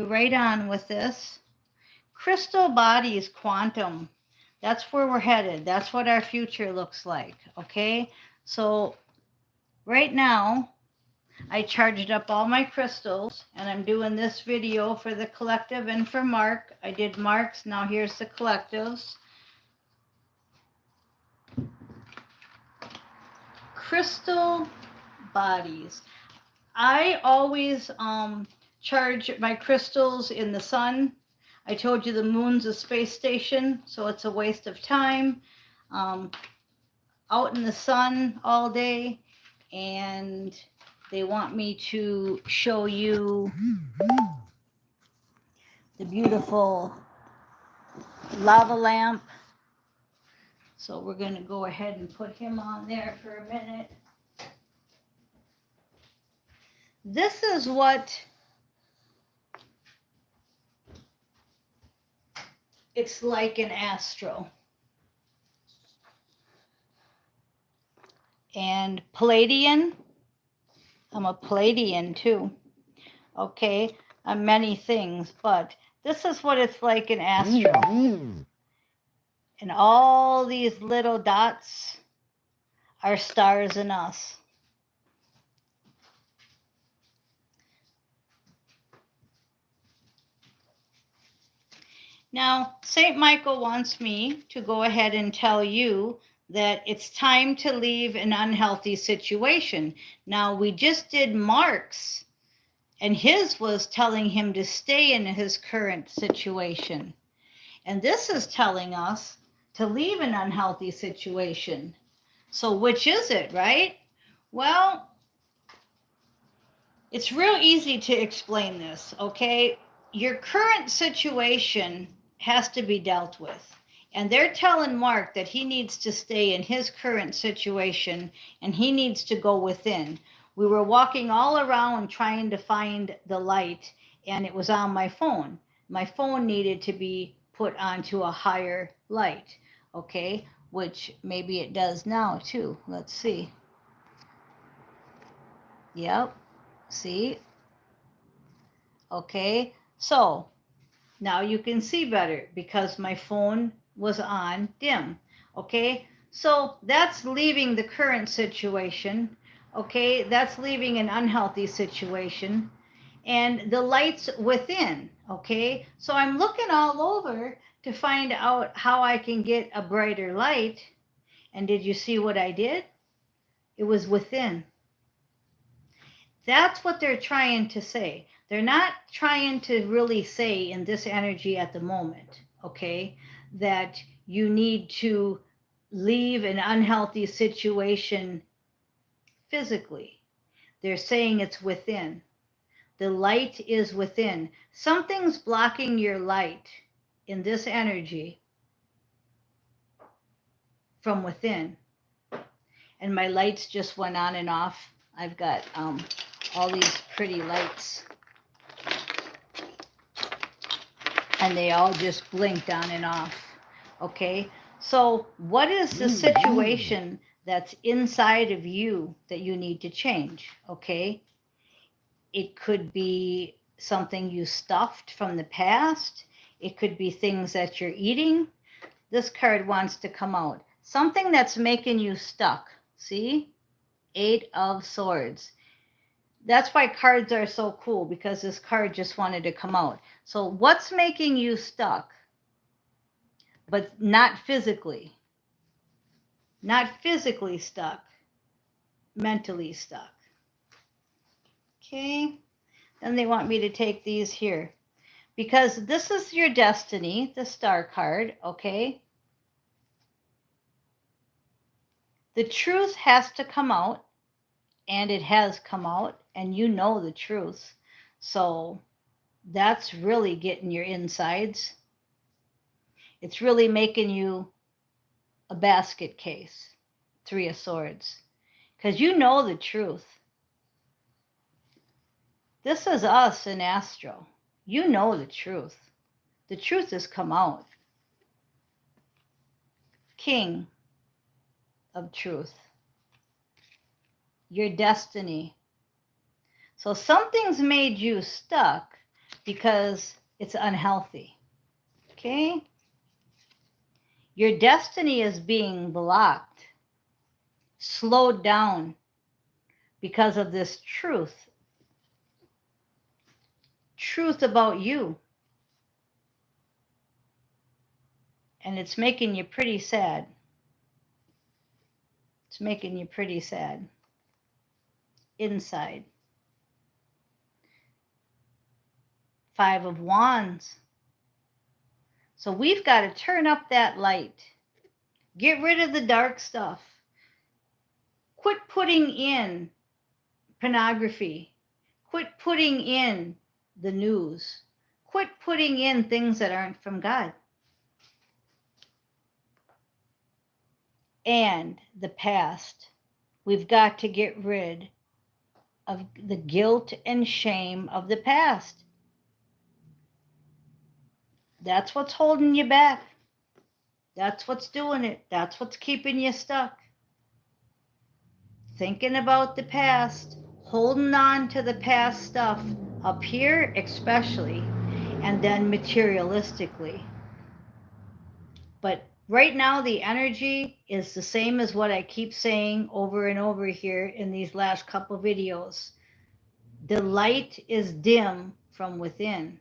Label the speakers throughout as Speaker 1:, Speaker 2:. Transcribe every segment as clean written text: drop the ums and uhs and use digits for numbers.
Speaker 1: right on with this. Crystal bodies, quantum. That's where we're headed. That's what our future looks like. Okay. So right now, I charged up all my crystals, and I'm doing this video for the collective and for Mark. I did Mark's, now here's the collectives. Crystal bodies. I always charge my crystals in the sun. I told you the moon's a space station, so it's a waste of time. Out in the sun all day, and they want me to show you the beautiful lava lamp. So we're going to go ahead and put him on there for a minute. This is what it's like in Astro. And Palladian, I'm a Palladian too. Okay, I'm many things, but this is what it's like in Astro. And all these little dots are stars in us. Now, St. Michael wants me to go ahead and tell you that it's time to leave an unhealthy situation. Now, we just did Mark's, and his was telling him to stay in his current situation. And this is telling us to leave an unhealthy situation. So which is it, right? Well, it's real easy to explain this, okay? Your current situation has to be dealt with. And they're telling Mark that he needs to stay in his current situation and he needs to go within. We were walking all around trying to find the light, and it was on my phone. My phone needed to be put onto a higher light, okay? Which maybe it does now too. Let's see. Yep. See? Okay. So now you can see better because my phone was on dim. Okay. So that's leaving the current situation. Okay. That's leaving an unhealthy situation. And the light's within. Okay. So I'm looking all over to find out how I can get a brighter light. And did you see what I did? It was within. That's what they're trying to say. They're not trying to really say in this energy at the moment, okay, that you need to leave an unhealthy situation physically. They're saying it's within. The light is within. Something's blocking your light in this energy from within. And my lights just went on and off. I've got all these pretty lights. And they all just blinked on and off. Okay, so what is the situation that's inside of you that you need to change? Okay, it could be something you stuffed from the past. It could be things that you're eating. This card wants to come out. Something that's making you stuck. See? 8 of Swords. That's why cards are so cool, because this card just wanted to come out. So what's making you stuck? But not physically. Not physically stuck. Mentally stuck. Okay. Then they want me to take these here. Because this is your destiny, the star card, okay? The truth has to come out, and it has come out, and you know the truth. So that's really getting your insides. It's really making you a basket case, 3 of Swords, because you know the truth. This is us in Astro. You know the truth. The truth has come out. King of Truth. Your destiny. So something's made you stuck because it's unhealthy. Okay? Your destiny is being blocked, slowed down because of this truth. Truth about you. And it's making you pretty sad. It's making you pretty sad. Inside. 5 of Wands. So we've got to turn up that light. Get rid of the dark stuff. Quit putting in pornography. Quit putting in the news. Quit putting in things that aren't from God. And the past. We've got to get rid of the guilt and shame of the past. That's what's holding you back. That's what's doing it. That's what's keeping you stuck. Thinking about the past, holding on to the past stuff, up here especially, and then materialistically. But right now, the energy is the same as what I keep saying over and over here in these last couple videos. The light is dim from within,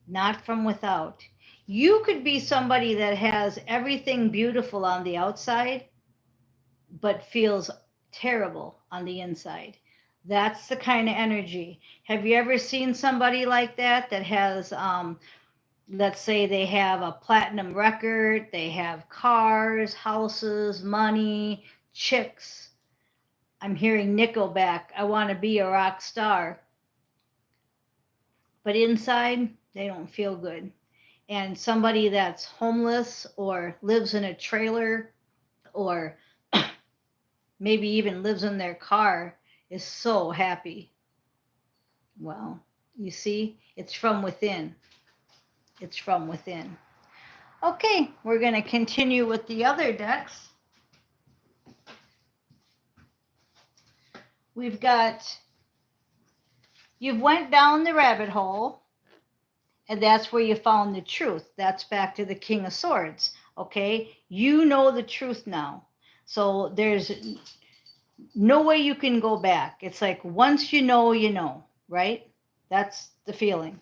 Speaker 1: not from without. You could be somebody that has everything beautiful on the outside, but feels terrible on the inside. That's the kind of energy. Have you ever seen somebody like that has, let's say they have a platinum record, they have cars, houses, money, chicks. I'm hearing Nickelback, I want to be a rock star. But inside, they don't feel good. And somebody that's homeless or lives in a trailer or maybe even lives in their car is so happy. Well, you see, it's from within. It's from within. Okay, we're going to continue with the other decks. We've got, you've went down the rabbit hole, and that's where you found the truth. That's back to the King of Swords. Okay, you know the truth now. So there's no way you can go back. It's like once you know, right? That's the feeling.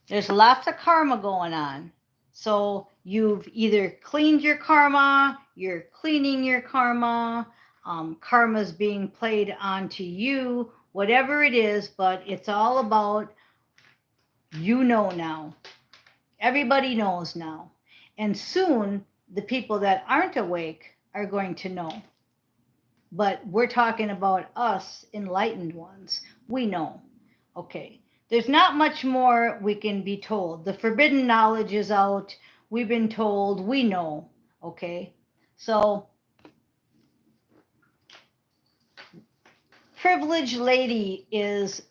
Speaker 1: There's lots of karma going on. So you've either cleaned your karma, you're cleaning your karma, karma's being played onto you, whatever it is, but it's all about you know now. Everybody knows now. And soon, the people that aren't awake are going to know. But we're talking about us enlightened ones. We know. Okay. There's not much more we can be told. The forbidden knowledge is out. We've been told. We know. Okay. So, privileged lady is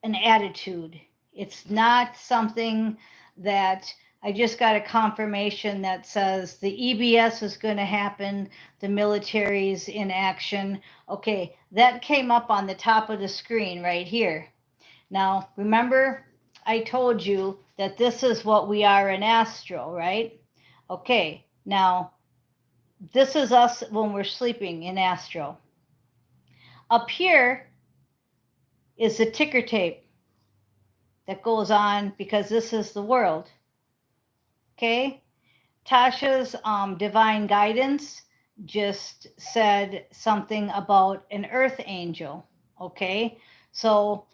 Speaker 1: an attitude. It's not something that I just got a confirmation that says the EBS is going to happen, the military's in action. Okay, that came up on the top of the screen right here. Now, remember, I told you that this is what we are in astral, right? Okay, now, this is us when we're sleeping in astral. Up here is the ticker tape that goes on because this is the world. Okay, Tasha's divine guidance just said something about an earth angel. Okay, so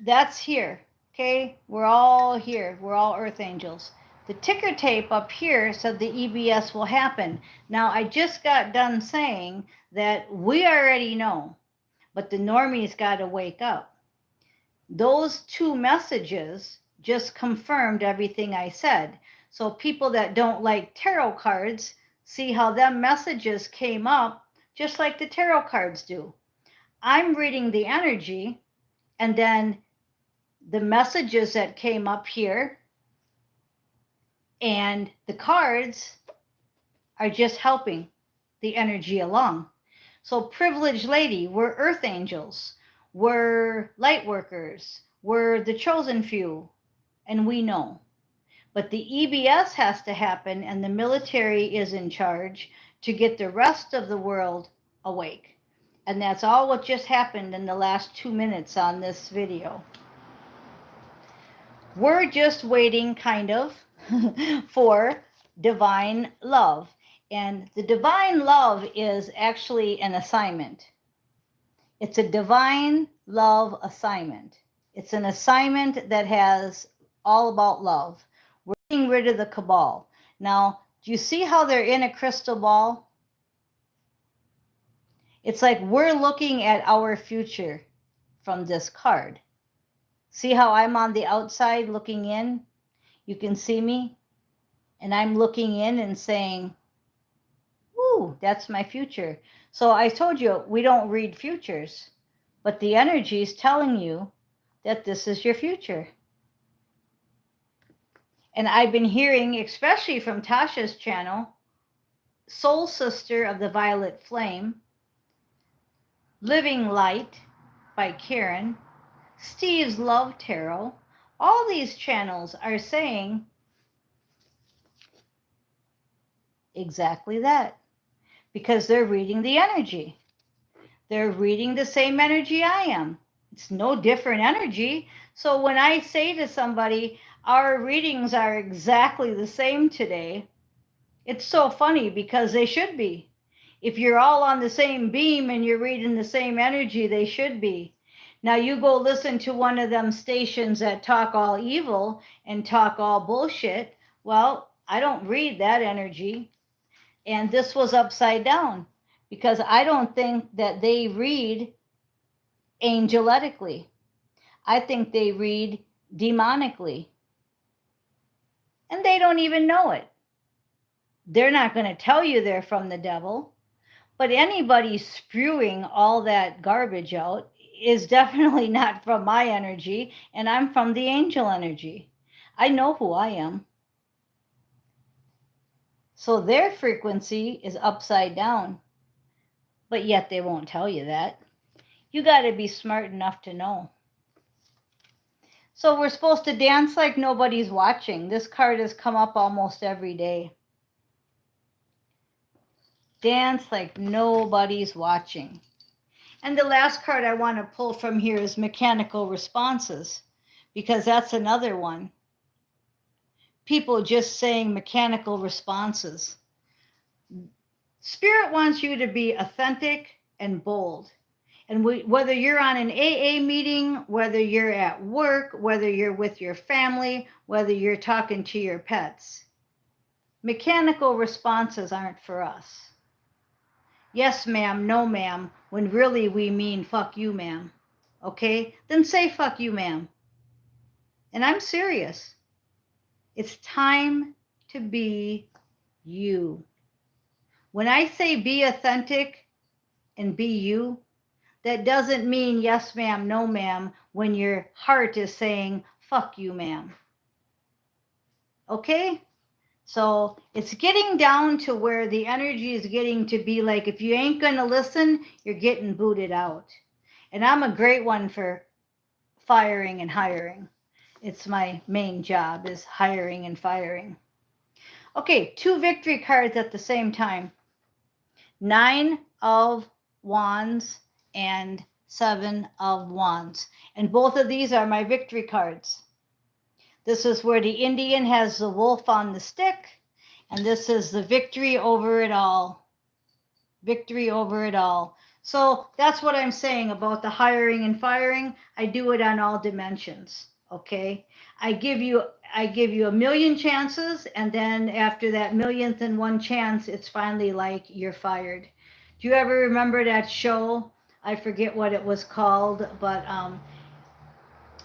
Speaker 1: that's here. Okay, we're all here. We're all earth angels. The ticker tape up here said the EBS will happen. Now, I just got done saying that we already know, but the normies got to wake up. Those two messages just confirmed everything I said. So people that don't like tarot cards, see how them messages came up just like the tarot cards do. I'm reading the energy, and then the messages that came up here and the cards are just helping the energy along. So privileged lady, we're earth angels. We're light workers. We're the chosen few, and we know. But the EBS has to happen, and the military is in charge to get the rest of the world awake. And that's all what just happened in the last 2 minutes on this video. We're just waiting, kind of, for divine love. And the divine love is actually an assignment. It's a divine love assignment. It's an assignment that has all about love. We're getting rid of the cabal. Now, do you see how they're in a crystal ball? It's like we're looking at our future from this card. See how I'm on the outside looking in? You can see me? And I'm looking in and saying, "Woo, that's my future." So I told you, we don't read futures, but the energy is telling you that this is your future. And I've been hearing, especially from Tasha's channel, Soul Sister of the Violet Flame, Living Light by Karen, Steve's Love Tarot, all these channels are saying exactly that, because they're reading the energy. They're reading the same energy I am. It's no different energy. So when I say to somebody, our readings are exactly the same today, it's so funny because they should be. If you're all on the same beam and you're reading the same energy, they should be. Now you go listen to one of them stations that talk all evil and talk all bullshit. Well, I don't read that energy. And this was upside down because I don't think that they read angeletically. I think they read demonically. And they don't even know it. They're not going to tell you they're from the devil. But anybody spewing all that garbage out is definitely not from my energy, and I'm from the angel energy. I know who I am. So their frequency is upside down, but yet they won't tell you that. You got to be smart enough to know. So we're supposed to dance like nobody's watching. This card has come up almost every day. Dance like nobody's watching. And the last card I want to pull from here is mechanical responses, because that's another one. People just saying mechanical responses. Spirit wants you to be authentic and bold. And whether you're on an AA meeting, whether you're at work, whether you're with your family, whether you're talking to your pets, mechanical responses aren't for us. Yes, ma'am, no, ma'am, when really we mean fuck you, ma'am. Okay? Then say fuck you, ma'am. And I'm serious. It's time to be you. When I say be authentic and be you, that doesn't mean yes, ma'am, no, ma'am, when your heart is saying fuck you, ma'am. Okay? So it's getting down to where the energy is getting to be like, if you ain't going to listen, you're getting booted out. And I'm a great one for firing and hiring. It's my main job, is hiring and firing. Okay, 2 victory cards at the same time. 9 of Wands and 7 of Wands. And both of these are my victory cards. This is where the Indian has the wolf on the stick, and this is the victory over it all. Victory over it all. So that's what I'm saying about the hiring and firing. I do it on all dimensions, okay? I give you a million chances, and then after that millionth and one chance, it's finally like you're fired. Do you ever remember that show? I forget what it was called, but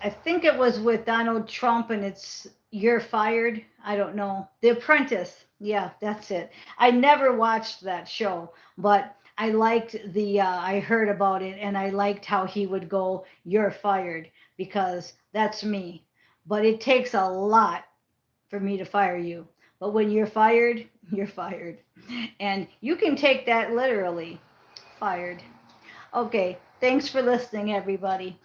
Speaker 1: I think it was with Donald Trump, and it's You're Fired. I don't know. The Apprentice. Yeah, that's it. I never watched that show, but I liked I heard about it, and I liked how he would go, "You're fired," because that's me. But it takes a lot for me to fire you. But when you're fired, you're fired. And you can take that literally. Fired. Okay, thanks for listening, everybody.